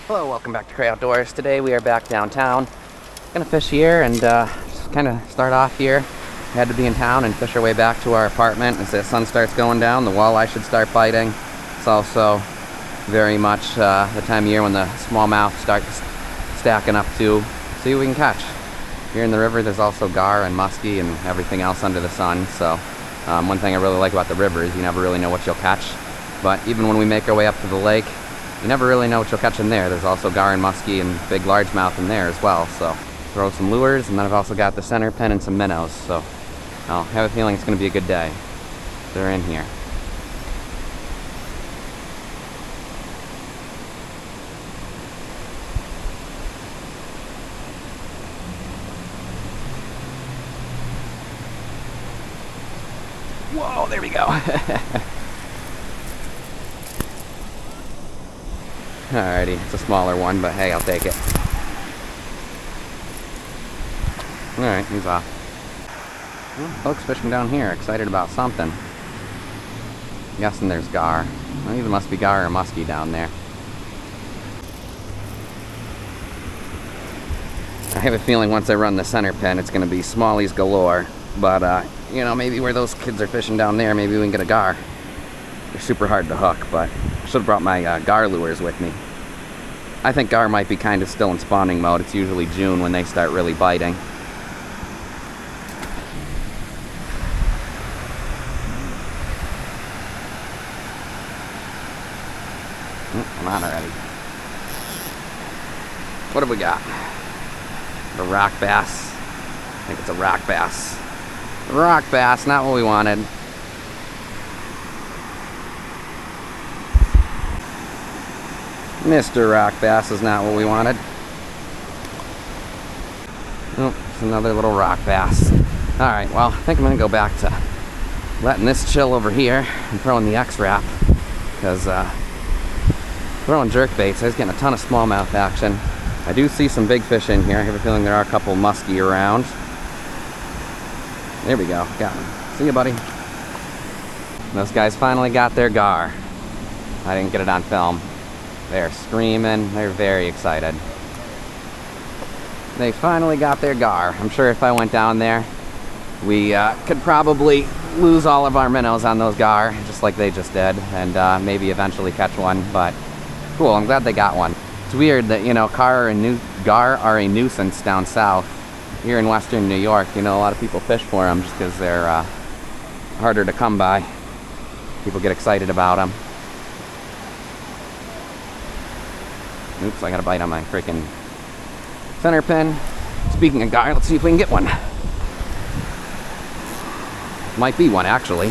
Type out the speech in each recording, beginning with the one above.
Hello, welcome back to Cray Outdoors. Today we are back downtown. Gonna fish here and just kind of start off here. We had to be in town and fish our way back to our apartment. As the sun starts going down, the walleye should start biting. It's also very much the time of year when the smallmouth start stacking up to see what we can catch. Here in the river there's also gar and muskie and everything else under the sun. So one thing I really like about the river is you never really know what you'll catch. But even when we make our way up to the lake, you never really know what you'll catch in there. There's also gar and muskie and big largemouth in there as well. So throw some lures, and then I've also got the centerpin and some minnows. So I have a feeling it's going to be a good day. They're in here. Whoa, there we go. Alrighty, it's a smaller one, but hey, I'll take it. Alright, he's off. Well, folks fishing down here, excited about something. I'm guessing there's gar. Well, either must be gar or muskie down there. I have a feeling once I run the center pin, it's going to be smallies galore. But, you know, maybe where those kids are fishing down there, maybe we can get a gar. They're super hard to hook, but I should have brought my gar lures with me. I think gar might be kind of still in spawning mode. It's usually June when they start really biting. Come on already. What have we got? A rock bass. I think it's a rock bass. Rock bass, not what we wanted. Mr. Rock Bass is not what we wanted. Nope, it's another little rock bass. Alright, well, I think I'm going to go back to letting this chill over here and throwing the X-Wrap. Because throwing jerk baits, I was getting a ton of smallmouth action. I do see some big fish in here. I have a feeling there are a couple muskie around. There we go, got him. See you, buddy. Those guys finally got their gar. I didn't get it on film. They're screaming, they're very excited. They finally got their gar. I'm sure if I went down there, we could probably lose all of our minnows on those gar, just like they just did, and maybe eventually catch one, but cool, I'm glad they got one. It's weird that, you know, gar are a nuisance down south. Here in western New York, you know, a lot of people fish for them just because they're harder to come by. People get excited about them. Oops, I got a bite on my freaking center pin. Speaking of gar, let's see if we can get one. Might be one, actually.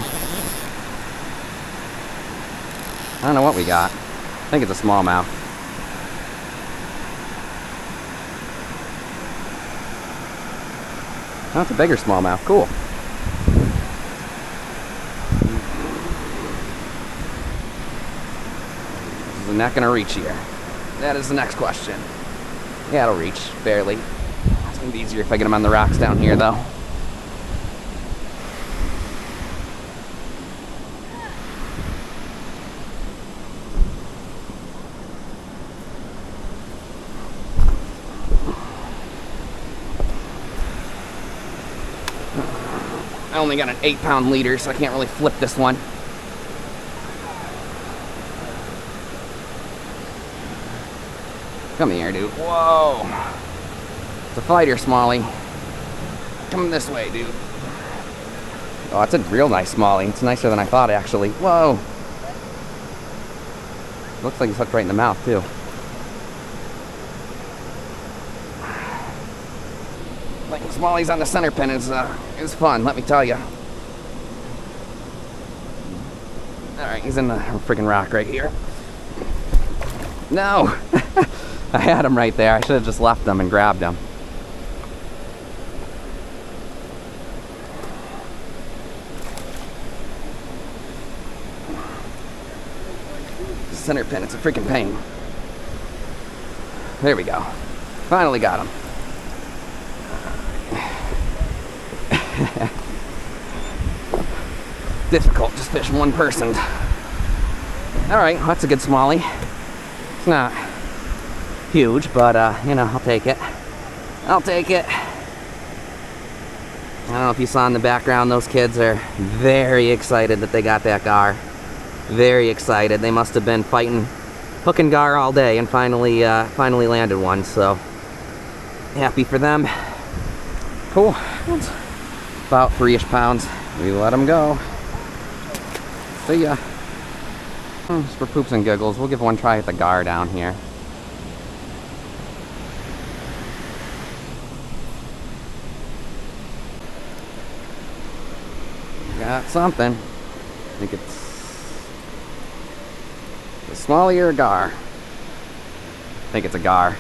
I don't know what we got. I think it's a smallmouth. Oh, it's a bigger smallmouth. Cool. Is the net gonna reach here? That is the next question. Yeah, it'll reach, barely. It's gonna be easier if I get them on the rocks down here, though. I only got an 8-pound leader, so I can't really flip this one. Come here, dude. Whoa. It's a fighter, Smalley. Come this way, dude. Oh, it's a real nice Smalley. It's nicer than I thought, actually. Whoa. Looks like he's hooked right in the mouth, too. Like Smalley's on the center pin is fun, let me tell you. Alright, he's in the freaking rock right here. No! I had him right there. I should have just left him and grabbed him. Center pin, it's a freaking pain. There we go. Finally got him. Difficult just fishing one person. Alright, that's a good smallie. It's not huge, but you know, I'll take it. I'll take it. I don't know if you saw in the background, those kids are very excited that they got that gar. Very excited. They must have been fighting hook and gar all day and finally landed one, so happy for them. Cool. About 3-ish pounds. We let them go. See ya. Just for poops and giggles, we'll give one try at the gar down here. Got something. I think it's a smallie or a gar. I think it's a gar.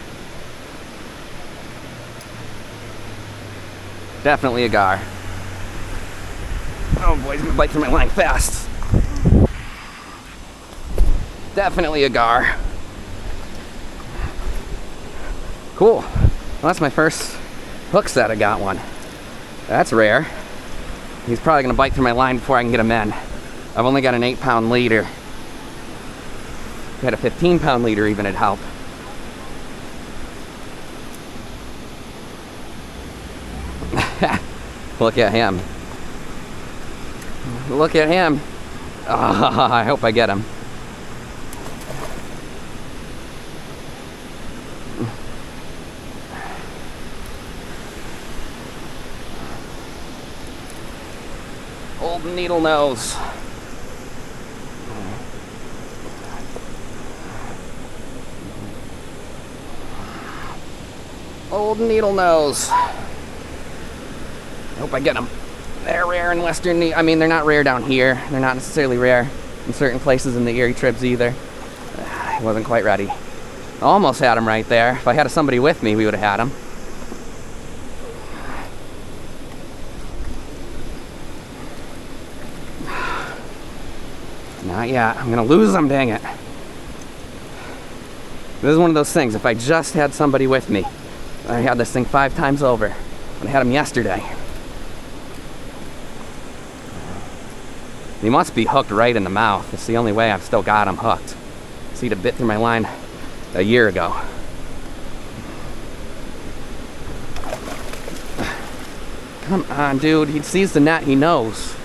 Definitely a gar. Oh boy, he's gonna bite through my line fast. Definitely a gar. Cool. Well, that's my first hook set. I got one. That's rare. He's probably gonna bite through my line before I can get him in. I've only got an 8-pound leader. If I had a 15-pound leader even, it'd help. Look at him. Look at him. Oh, I hope I get him. Old needle nose. Old needle nose. I hope I get them. They're rare in western, I mean, they're not rare down here. They're not necessarily rare in certain places in the Erie Tribs either. I wasn't quite ready. Almost had him right there. If I had somebody with me, we would have had him. Not yet. I'm gonna lose them, dang it. This is one of those things, if I just had somebody with me, I had this thing 5 times over. I had him yesterday. He must be hooked right in the mouth. It's the only way I've still got him hooked. See, he'd have bit through my line a year ago. Come on, dude. He sees the net, he knows.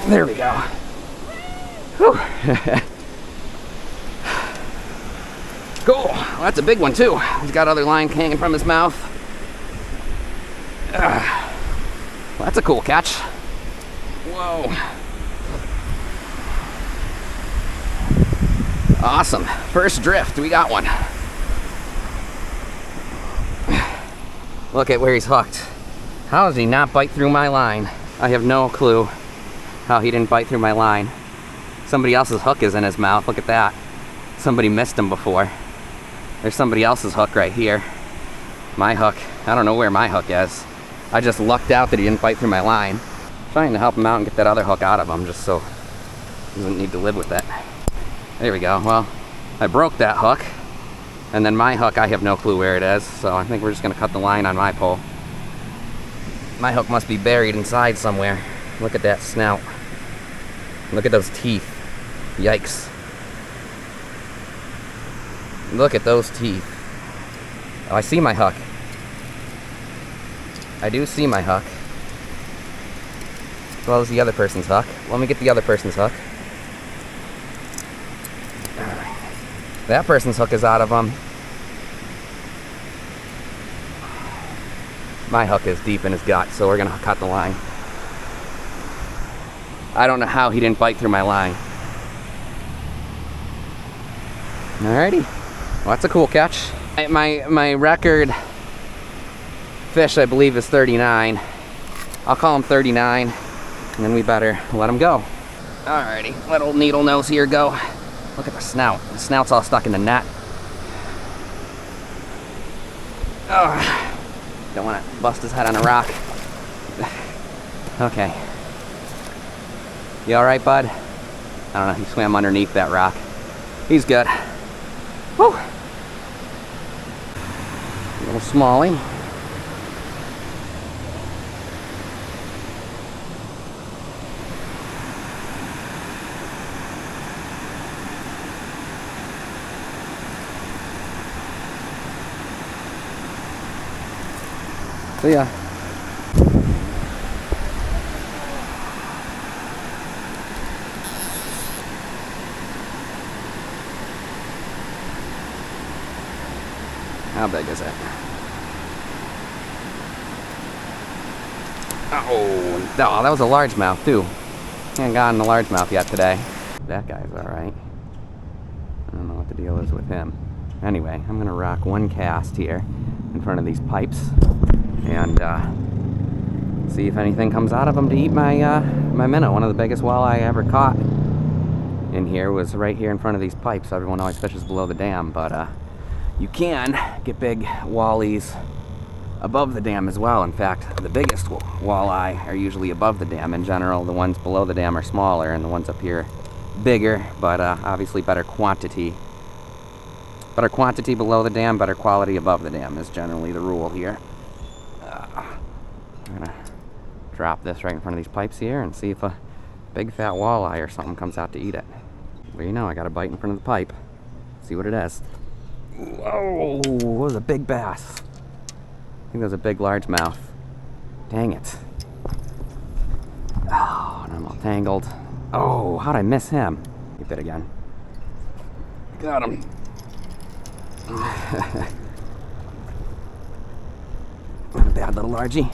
There we go. Whew. Cool. Well, that's a big one too. He's got other line hanging from his mouth. Well, that's a cool catch. Whoa. Awesome. First drift. We got one. Look at where he's hooked. How does he not bite through my line? I have no clue how he didn't bite through my line. Somebody else's hook is in his mouth. Look at that. Somebody missed him before. There's somebody else's hook right here. My hook. I don't know where my hook is. I just lucked out that he didn't bite through my line. I'm trying to help him out and get that other hook out of him just so he doesn't need to live with it. There we go. Well, I broke that hook. And then my hook, I have no clue where it is. So I think we're just going to cut the line on my pole. My hook must be buried inside somewhere. Look at that snout. Look at those teeth. Yikes. Look at those teeth. Oh, I see my hook. I do see my hook. As well as the other person's hook. Let me get the other person's hook. That person's hook is out of them. My hook is deep in his gut, so we're gonna cut the line. I don't know how he didn't bite through my line. Alrighty. Well, that's a cool catch. My record fish, I believe, is 39. I'll call him 39, and then we better let him go. Alrighty, let old needle nose here go. Look at the snout. The snout's all stuck in the net. Oh, don't want to bust his head on a rock. Okay. You alright, bud? I don't know, he swam underneath that rock. He's good. Whew. Little smallie. See ya. How big is it? Oh, that was a largemouth too. Haven't gotten a largemouth yet today. That guy's alright. I don't know what the deal is with him. Anyway, I'm gonna rock one cast here in front of these pipes and see if anything comes out of them to eat my my minnow. One of the biggest walleye I ever caught in here was right here in front of these pipes. Everyone always fishes below the dam, but you can get big wallies above the dam as well. In fact, the biggest walleye are usually above the dam. In general, the ones below the dam are smaller and the ones up here bigger, but obviously better quantity. Better quantity below the dam, better quality above the dam is generally the rule here. I'm gonna drop this right in front of these pipes here and see if a big fat walleye or something comes out to eat it. Well, you know, I got a bite in front of the pipe. See what it is. Whoa, that was a big bass. I think that was a big largemouth. Dang it. Oh, and I'm all tangled. Oh, how'd I miss him? He bit again. Got him. Not a bad little largie.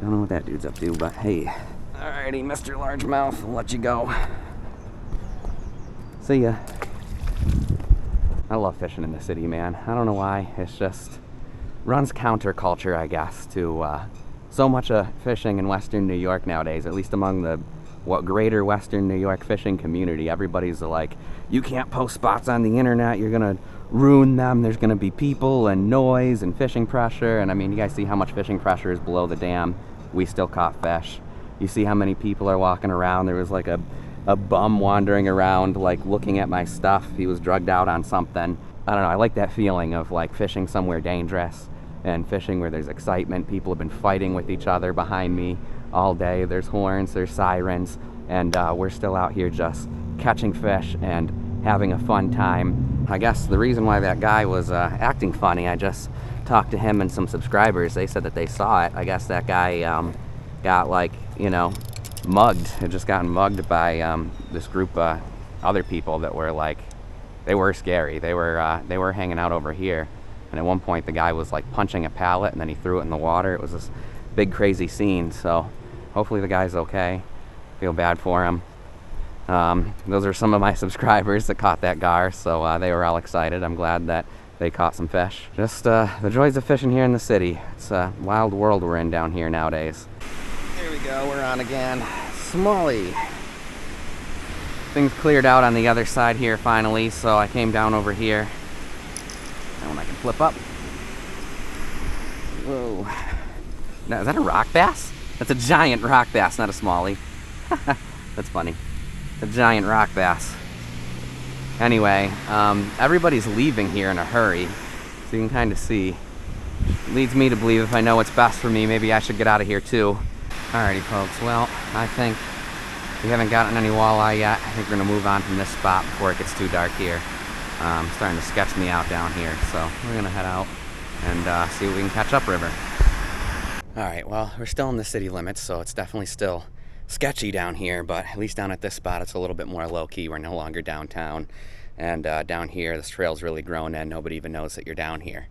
Don't know what that dude's up to, but hey. Alrighty, Mr. Largemouth, I'll let you go. See ya. I love fishing in the city, man. I don't know why. It's just runs counterculture, I guess, to so much of fishing in Western New York nowadays, at least among the greater Western New York fishing community. Everybody's like, you can't post spots on the internet, you're gonna ruin them, there's gonna be people and noise and fishing pressure. And I mean, you guys see how much fishing pressure is below the dam. We still caught fish. You see how many people are walking around. There was like a bum wandering around, like looking at my stuff. He was drugged out on something. I don't know, I like that feeling of like fishing somewhere dangerous and fishing where there's excitement. People have been fighting with each other behind me all day. There's horns, there's sirens, and we're still out here just catching fish and having a fun time. I guess the reason why that guy was acting funny, I just talked to him and some subscribers. They said that they saw it. I guess that guy got, like, you know, mugged. Had just gotten mugged by this group of other people that were like, they were scary. They were hanging out over here, and at one point the guy was like punching a pallet and then he threw it in the water. It was this big crazy scene. So hopefully the guy's okay. Feel bad for him. Those are some of my subscribers that caught that gar, so they were all excited. I'm glad that they caught some fish. Just the joys of fishing here in the city. It's a wild world we're in down here nowadays. Here we go, we're on again. Smalley. Things cleared out on the other side here finally, so I came down over here. That one I can flip up. Whoa. Now, is that a rock bass? That's a giant rock bass, not a smallie. That's funny. A giant rock bass. Anyway, everybody's leaving here in a hurry, so you can kind of see. Leads me to believe if I know what's best for me, maybe I should get out of here too. Alrighty, folks. Well, I think we haven't gotten any walleye yet. I think we're gonna move on from this spot before it gets too dark here. It's starting to sketch me out down here, so we're gonna head out and see what we can catch upriver. Alright, well, we're still in the city limits, so it's definitely still sketchy down here, but at least down at this spot it's a little bit more low-key. We're no longer downtown, and down here this trail's really grown in. Nobody even knows that you're down here.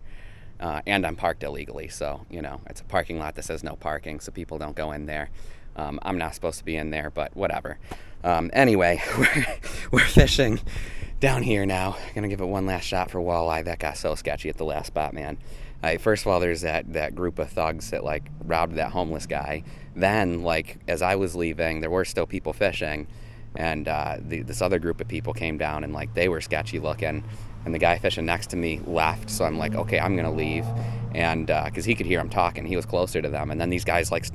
And I'm parked illegally, so, you know, it's a parking lot that says no parking, so people don't go in there. I'm not supposed to be in there, but whatever. Anyway, we're fishing down here now. Gonna give it one last shot for walleye. That got so sketchy at the last spot, man. First of all, there's that group of thugs that, like, robbed that homeless guy. Then, like, as I was leaving, there were still people fishing, and this other group of people came down, and, like, they were sketchy looking. And the guy fishing next to me left, so I'm like, okay, I'm gonna leave, and because he could hear him talking, he was closer to them. And then these guys like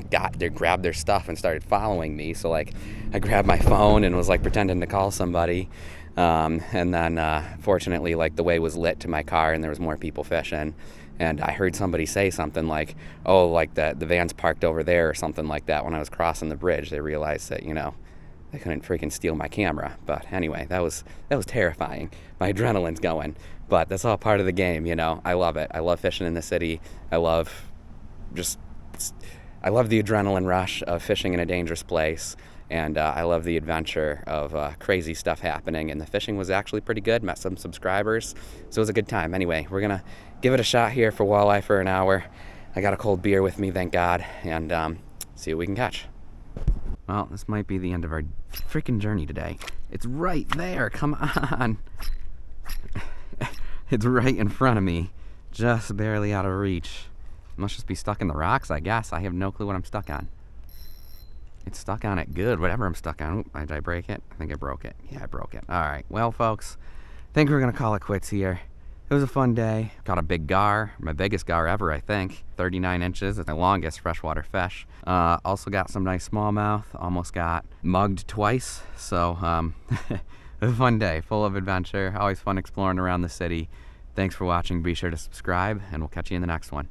grabbed their stuff and started following me. So like, I grabbed my phone and was like pretending to call somebody, and then fortunately, like, the way was lit to my car, and there was more people fishing. And I heard somebody say something like, "Oh, like the van's parked over there," or something like that. When I was crossing the bridge, they realized that, you know, they couldn't freaking steal my camera. But anyway, that was terrifying. My adrenaline's going. But that's all part of the game, you know. I love it. I love fishing in the city. I love the adrenaline rush of fishing in a dangerous place. And I love the adventure of crazy stuff happening. And the fishing was actually pretty good. Met some subscribers. So it was a good time. Anyway, we're going to give it a shot here for walleye for an hour. I got a cold beer with me, thank God. And see what we can catch. Well, this might be the end of our freaking journey today. It's right there. Come on. It's right in front of me. Just barely out of reach. Must just be stuck in the rocks, I guess. I have no clue what I'm stuck on. It's stuck on it good, whatever I'm stuck on. Oop, did I break it? I think I broke it. Yeah, I broke it. All right, well, folks, I think we're going to call it quits here. It was a fun day. Got a big gar, my biggest gar ever, I think. 39 inches, it's my longest freshwater fish. Also got some nice smallmouth. Almost got mugged twice. So, it was a fun day, full of adventure. Always fun exploring around the city. Thanks for watching. Be sure to subscribe, and we'll catch you in the next one.